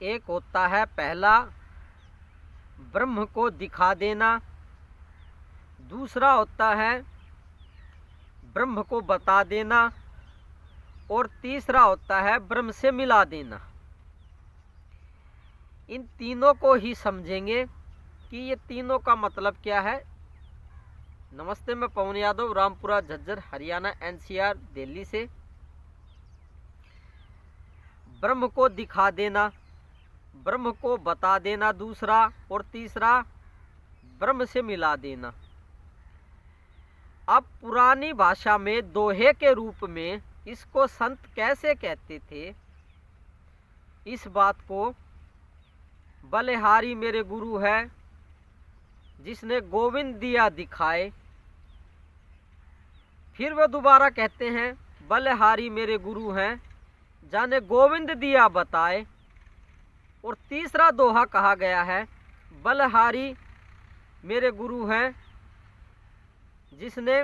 एक होता है पहला ब्रह्म को दिखा देना, दूसरा होता है ब्रह्म को बता देना, और तीसरा होता है ब्रह्म से मिला देना। इन तीनों को ही समझेंगे कि ये तीनों का मतलब क्या है। नमस्ते, मैं पवन यादव, रामपुरा झज्जर हरियाणा एनसीआर दिल्ली से। ब्रह्म को दिखा देना, ब्रह्म को बता देना दूसरा, और तीसरा ब्रह्म से मिला देना। अब पुरानी भाषा में दोहे के रूप में इसको संत कैसे कहते थे, इस बात को बलिहारी मेरे गुरु है जिसने गोविंद दिया दिखाए। फिर वह दोबारा कहते हैं बलिहारी मेरे गुरु हैं जाने गोविंद दिया बताए। और तीसरा दोहा कहा गया है बलिहारी मेरे गुरु हैं जिसने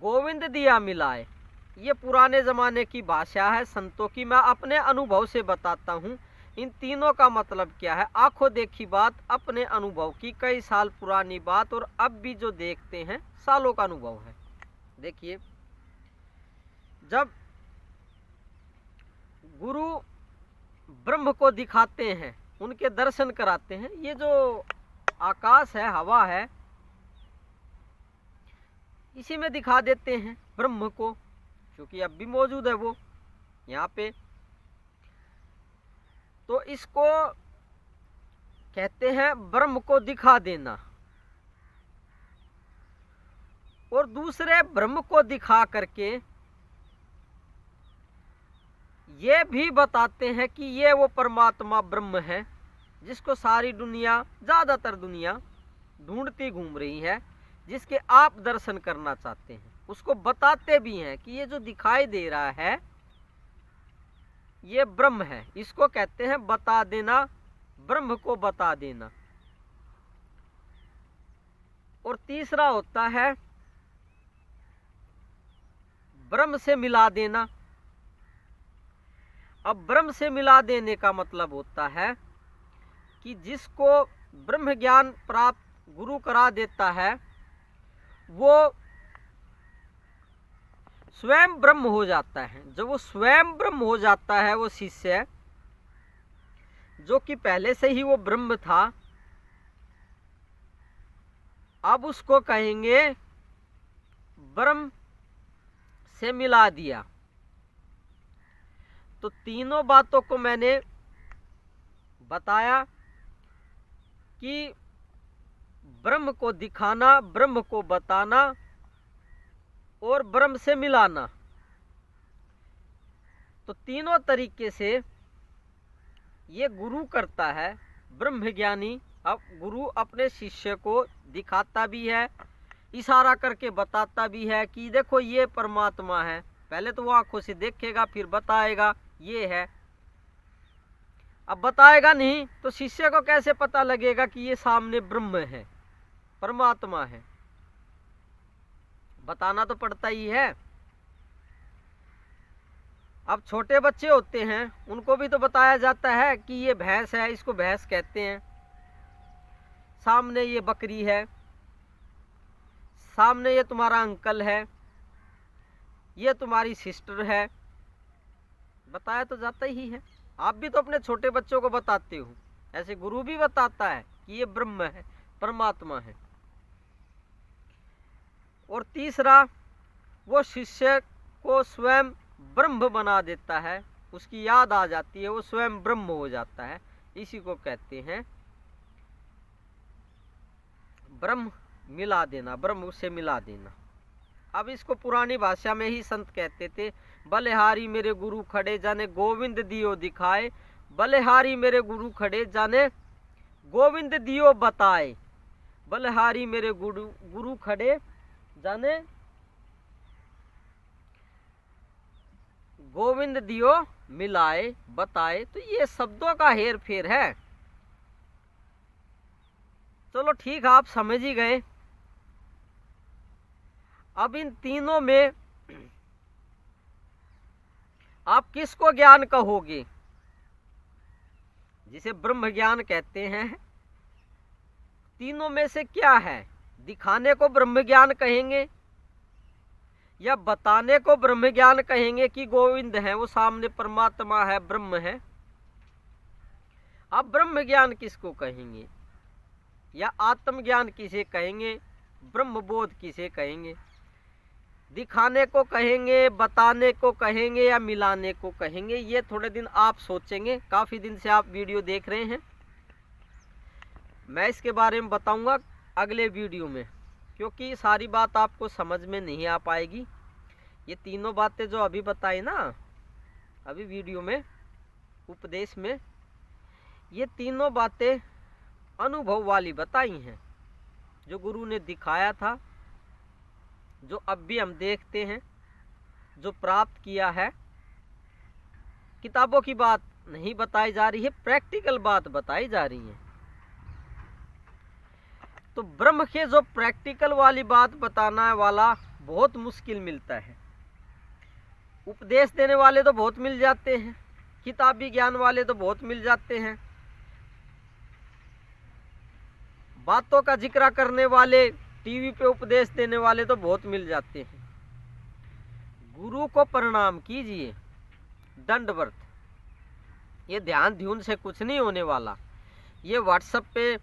गोविंद दिया मिलाए। ये पुराने ज़माने की भाषा है संतों की, मैं अपने अनुभव से बताता हूँ इन तीनों का मतलब क्या है। आंखों देखी बात, अपने अनुभव की, कई साल पुरानी बात, और अब भी जो देखते हैं सालों का अनुभव है। देखिए, जब गुरु ब्रह्म को दिखाते हैं, उनके दर्शन कराते हैं, ये जो आकाश है, हवा है, इसी में दिखा देते हैं ब्रह्म को, क्योंकि अब भी मौजूद है वो यहाँ पे। तो इसको कहते हैं ब्रह्म को दिखा देना। और दूसरे ब्रह्म को दिखा करके ये भी बताते हैं कि ये वो परमात्मा ब्रह्म है जिसको सारी दुनिया, ज़्यादातर दुनिया ढूंढती घूम रही है, जिसके आप दर्शन करना चाहते हैं। उसको बताते भी हैं कि ये जो दिखाई दे रहा है ये ब्रह्म है। इसको कहते हैं बता देना, ब्रह्म को बता देना। और तीसरा होता है ब्रह्म से मिला देना। अब ब्रह्म से मिला देने का मतलब होता है कि जिसको ब्रह्म ज्ञान प्राप्त गुरु करा देता है वो स्वयं ब्रह्म हो जाता है। जब वो स्वयं ब्रह्म हो जाता है वो शिष्य, जो कि पहले से ही वो ब्रह्म था, अब उसको कहेंगे ब्रह्म से मिला दिया। तो तीनों बातों को मैंने बताया कि ब्रह्म को दिखाना, ब्रह्म को बताना और ब्रह्म से मिलाना। तो तीनों तरीके से ये गुरु करता है, ब्रह्म ज्ञानी। अब गुरु अपने शिष्य को दिखाता भी है, इशारा करके बताता भी है कि देखो ये परमात्मा है। पहले तो वो आंखों से देखेगा, फिर बताएगा ये है। अब बताएगा नहीं तो शिष्य को कैसे पता लगेगा कि ये सामने ब्रह्म है, परमात्मा है? बताना तो पड़ता ही है। अब छोटे बच्चे होते हैं, उनको भी तो बताया जाता है कि ये भैंस है, इसको भैंस कहते हैं। सामने ये बकरी है, सामने ये तुम्हारा अंकल है, ये तुम्हारी सिस्टर है। बताया तो जाता ही है। आप भी तो अपने छोटे बच्चों को बताते हो, ऐसे गुरु भी बताता है कि ये ब्रह्म है, परमात्मा है। और तीसरा, वो शिष्य को स्वयं ब्रह्म बना देता है, उसकी याद आ जाती है, वो स्वयं ब्रह्म हो जाता है। इसी को कहते हैं ब्रह्म मिला देना, ब्रह्म से मिला देना। अब इसको पुरानी भाषा में ही संत कहते थे, बलिहारी मेरे गुरु खड़े जाने गोविंद दियो दिखाए, बलिहारी मेरे गुरु खड़े जाने गोविंद दियो बताए, बलिहारी मेरे गुरु खड़े जाने गोविंद दियो मिलाए बताए। तो ये शब्दों का हेर फेर है। चलो ठीक, आप समझ ही गए। अब इन तीनों में आप किसको ज्ञान कहोगे? जिसे ब्रह्म ज्ञान कहते हैं, तीनों में से क्या है? दिखाने को ब्रह्म ज्ञान कहेंगे या बताने को ब्रह्म ज्ञान कहेंगे कि गोविंद है, वो सामने परमात्मा है, ब्रह्म है। अब ब्रह्म ज्ञान किसको कहेंगे या आत्मज्ञान किसे कहेंगे, ब्रह्म बोध किसे कहेंगे? दिखाने को कहेंगे, बताने को कहेंगे या मिलाने को कहेंगे? ये थोड़े दिन आप सोचेंगे। काफ़ी दिन से आप वीडियो देख रहे हैं, मैं इसके बारे में बताऊंगा अगले वीडियो में, क्योंकि सारी बात आपको समझ में नहीं आ पाएगी। ये तीनों बातें जो अभी बताई ना, अभी वीडियो में, उपदेश में, ये तीनों बातें अनुभव वाली बताई हैं, जो गुरु ने दिखाया था, जो अब भी हम देखते हैं, जो प्राप्त किया है। किताबों की बात नहीं बताई जा रही है, प्रैक्टिकल बात बताई जा रही है। तो ब्रह्म के जो प्रैक्टिकल वाली बात बताना वाला बहुत मुश्किल मिलता है। उपदेश देने वाले तो बहुत मिल जाते हैं, किताबी ज्ञान वाले तो बहुत मिल जाते हैं, बातों का जिक्र करने वाले, टीवी पे उपदेश देने वाले तो बहुत मिल जाते हैं। गुरु को प्रणाम कीजिए, दंडवत। ये ध्यान ध्यान से कुछ नहीं होने वाला। ये व्हाट्सएप पे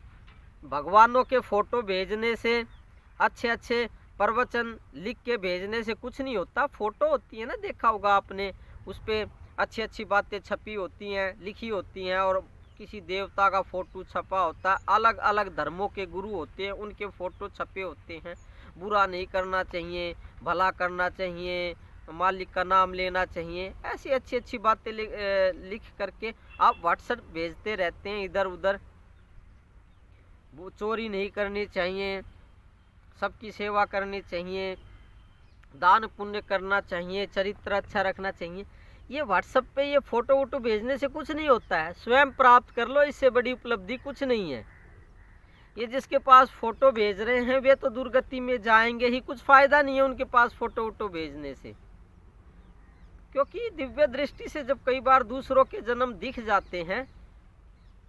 भगवानों के फोटो भेजने से, अच्छे अच्छे प्रवचन लिख के भेजने से कुछ नहीं होता। फोटो होती है ना, देखा होगा आपने, उस पर अच्छी अच्छी बातें छपी होती हैं, लिखी होती हैं, और किसी देवता का फोटो छपा होता है। अलग अलग धर्मों के गुरु होते हैं, उनके फोटो छपे होते हैं। बुरा नहीं करना चाहिए, भला करना चाहिए, मालिक का नाम लेना चाहिए, ऐसी अच्छी अच्छी बातें लिख करके आप व्हाट्सएप भेजते रहते हैं इधर उधर। वो चोरी नहीं करनी चाहिए, सबकी सेवा करनी चाहिए, दान पुण्य करना चाहिए, चरित्र अच्छा रखना चाहिए। ये व्हाट्सएप पे ये फोटो वोटो भेजने से कुछ नहीं होता है। स्वयं प्राप्त कर लो, इससे बड़ी उपलब्धि कुछ नहीं है। ये जिसके पास फोटो भेज रहे हैं वे तो दुर्गति में जाएंगे ही, कुछ फायदा नहीं है उनके पास फोटो वोटो भेजने से। क्योंकि दिव्य दृष्टि से जब कई बार दूसरों के जन्म दिख जाते हैं,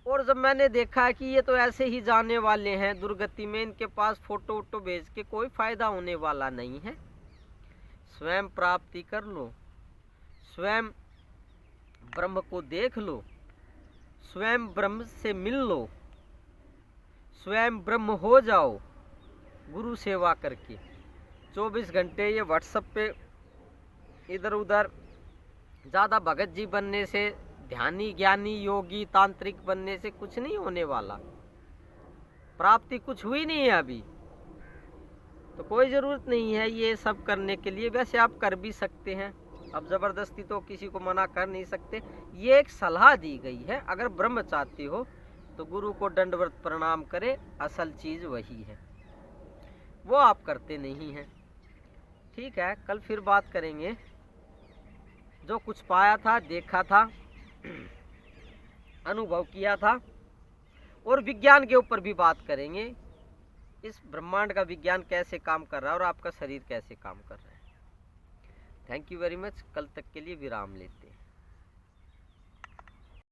और जब मैंने देखा है कि ये तो ऐसे ही जाने वाले हैं दुर्गति में, इनके पास फोटो वोटो भेज के कोई फायदा होने वाला नहीं है। स्वयं प्राप्ति कर लो, स्वयं ब्रह्म को देख लो, स्वयं ब्रह्म से मिल लो, स्वयं ब्रह्म हो जाओ गुरु सेवा करके। 24 घंटे ये व्हाट्सएप पे इधर उधर ज़्यादा भगत जी बनने से, ध्यानी ज्ञानी योगी तांत्रिक बनने से कुछ नहीं होने वाला। प्राप्ति कुछ हुई नहीं है अभी, तो कोई ज़रूरत नहीं है ये सब करने के लिए। वैसे आप कर भी सकते हैं, अब ज़बरदस्ती तो किसी को मना कर नहीं सकते। ये एक सलाह दी गई है, अगर ब्रह्म चाहते हो तो गुरु को दंडवत प्रणाम करे, असल चीज़ वही है, वो आप करते नहीं हैं। ठीक है, कल फिर बात करेंगे, जो कुछ पाया था, देखा था, अनुभव किया था, और विज्ञान के ऊपर भी बात करेंगे। इस ब्रह्मांड का विज्ञान कैसे काम कर रहा है और आपका शरीर कैसे काम कर रहा है। Thank you very much. कल तक के लिए विराम लेते हैं।